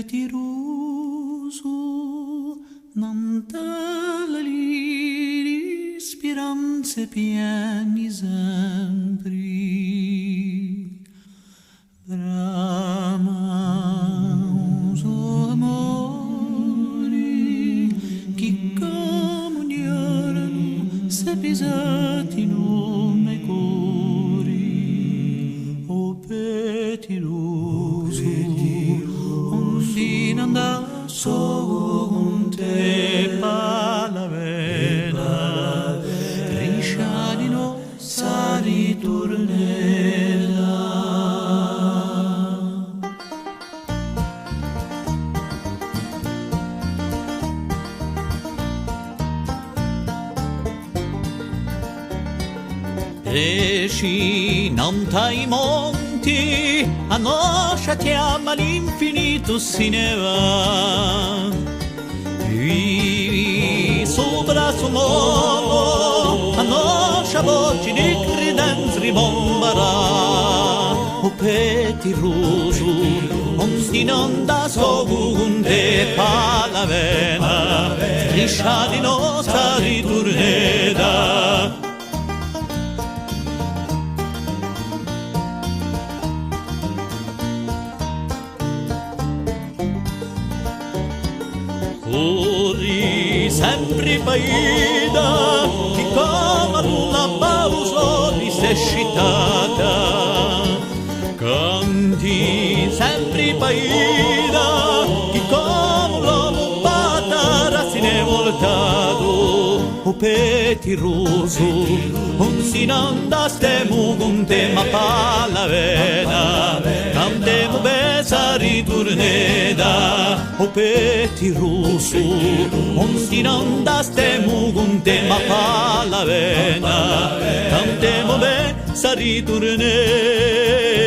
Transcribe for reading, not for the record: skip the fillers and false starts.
petiroso, nant'ali di speranze pieni sempre. Bramaso amori, chi comuniorano se pisati non nei cori, o petiroso, ondina andasso con te palavena, triscia di nostra ritornerà. Recinanta i monti, a nostra chiama l'infinito si ne va. Vivi sopra su mondo, a nostra voce di credenza ribombarà. O petiroso, onde non da sovunde palavena, striscia di nostra ritorneda. Corri sempre paida, che come una pausa di se scitata. Canti sempre paida, che come l'uomo patara se ne voltato. O petiroso, non si andastemo con te ma palavena, cantemo besa ritorneda. O petiroso, non si andastemo con te ma palavena, cantemo besa ritorneda.